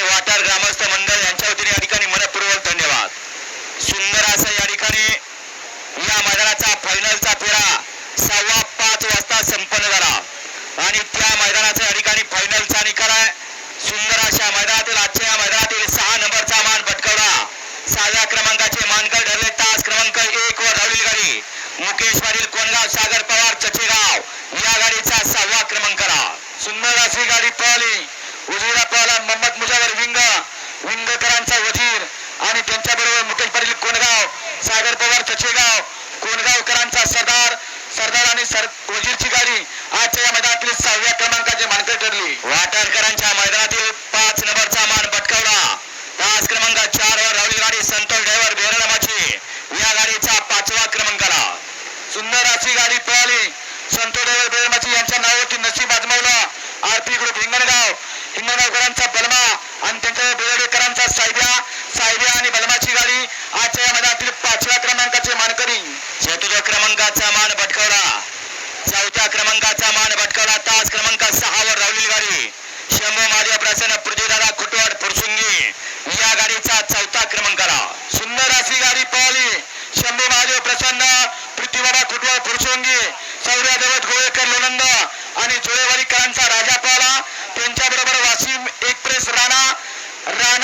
वाटार ग्रामस्थ मंडळ यांच्या वतीने या ठिकाणी मनपूर्वक धन्यवाद। सुंदर असं या ठिकाणी या मैदानाचा फायनलचा फेरा 5:15 वाजता संपन्न झाला आणि त्या मैदानाचा या ठिकाणी फायनलचा निकाल आहे। सुंदर अशा मैदानातील आजच्या या मैदानातील 6 नंबरचा मान पटकावला 6व्या क्रमांकाचे मानकर ठरले तास क्रमांक 1 वर धावलेली गाडी मुकेश पाटील कोणगाव सागर पवार चचेगाव या गाडीचा 6वा क्रमांकाला। सुंदर अशी गाडी पळाली उजवीला पळाला मोहम्मद मुजावर विंगकरांचा वजीर आणि त्यांच्याबरोबर मुकेश पाटील कोणगाव सागर पवार चचेगाव कोणगावकरांचा सरदार आणि वजीरची गाडी आजच्या या मैदानातील 6व्या क्रमांकाचे मानकर ठरली। वाटारकरांच्या मैदानातील 5 नंबरचा मान पटकावला तास क्रमांक 4 वर धावलेली गाडी संतोष ड्रायव्हर बेरडमाची या गाडीचा 5वा क्रमांकाला। सुंदर अशी गाडी पळाली संतोष ड्रायव्हर बेरडमाची यांच्या नावावरती नशीब आजमावला आरपी ग्रुप हिंगणगावकरांचा बलमा आणि त्यांच्या बेरडेकरांचा सायब्या आणि बलमाची गाडी आजच्या या मैदानातील 5व्या क्रमांकाचे मानकरी। 4थ्या क्रमांकाचा मान पटकावला 4थ्या क्रमांकाचा मान पटकावला तास क्रमांक 6 वर धावलेली गाडी शंभू महादेव प्रसन्न पृथ्वीदादा खुटवाड फुरसुंगी या गाडीचा 4था क्रमांकाला। सुंदर अशी गाडी पळाली शंभू महादेव प्रसन्न पृथ्वीदादा खुटवाड फुरसुंगी सौर्या देवत गोळेकर लोणंद आणि जोळेवाडीकरांचा राजा पळाला त्यांच्याबरोबर वाशिम एक्सप्रेस राणा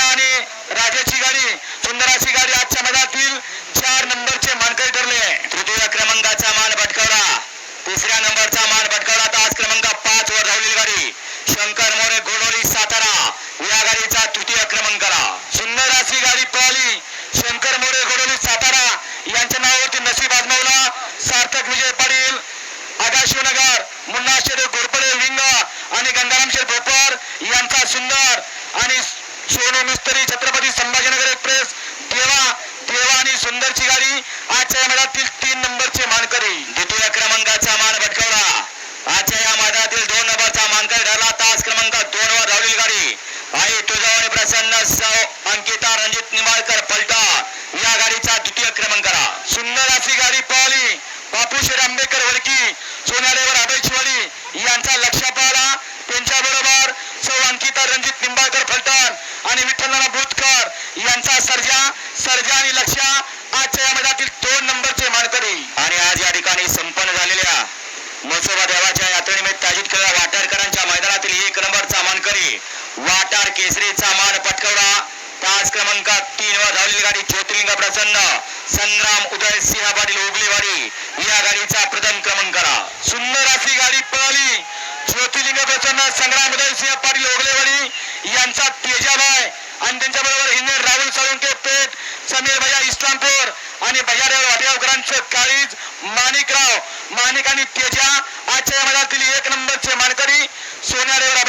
आणि राजाची गाडी। सुंदर अशी गाडी आजच्या मैदानातील 4 नंबरचे मानकरी ठरले। 3ऱ्या क्रमांकाचा मान पटकावला 3ऱ्या नंबरचा मान पटकावला तास क्रमांक 5 वर धावलेली गाडी शंकर मोरे गोडोली सातारा या गाडीचा 3य क्रमांकाला। सुंदर अशी गाडी पळाली शंकर मोरे गोडोली सातारा यांच्या नावावरती नशीब आजमावला सार्थक विजय पाटील आगाशिवनगर मुन्ना शेठ घोरपडे विंग आणि गंगाराम शेठ भोपर यांचा सुंदर आणि सोनू मिस्त्री छत्रपती संभाजीनगर एक्सप्रेस देवा आणि सुंदरची गाडी आजच्या मैदानातील 3 नंबरचे मानकरी। 2ऱ्या क्रमांकाचा मान पटकावला आजच्या या मैदानातील 2 नंबरचा मानकरी ठरला तास क्रमांक 2 वर धावलेली गाडी आई तुळजाभवानी प्रसन्न सौ अंकिता रणजित निंबाळकर पलटण या गाडीचा 2य क्रमांकाला। सुंदर अशी गाडी पळाली बापूशेठ आंबेडकर वडकी सोन्यादेवर आबेचवाडी यांचा लक्ष पाहला त्यांच्याबरोबर सौ अंकिता रणजित निंबाळकर फलटण आणि विठ्ठलनाना भूतकर यांचा सर्जा आणि लक्ष आजच्या या मैदानातील 2 नंबरचे मानकरी। आणि आज या ठिकाणी संपन्न झालेल्या म्हसोबा देवाच्या यात्रेनिमित्त आयोजित केलेल्या वाटारकरांच्या मैदानातील 1 नंबरचा मानकरी वाटार केसरीचा मान पटकावला तास क्रमांक 3 वर धावलेली गाडी ज्योतिर्लिंग प्रसन्न संग्राम उदय सिंह पाटील उगलेवाडी या गाडीचा प्रथम क्रमांकाला। सुंदर अशी गाडी पळाली ज्योतिर्लिंग प्रसन्न संग्राम उदय सिंह पाटील उगलेवाडी यांचा तेजाबाई आणि त्यांच्याबरोबर इंजिनियर राहुल साळुंके पेठ समीर भैया इस्लामपूर आणि भैयादेव वाटेगावकरांचं काळीज माणिक आणि तेजा आजच्या या मैदानातील 1 नंबरचे मानकरी सोन्यादेवर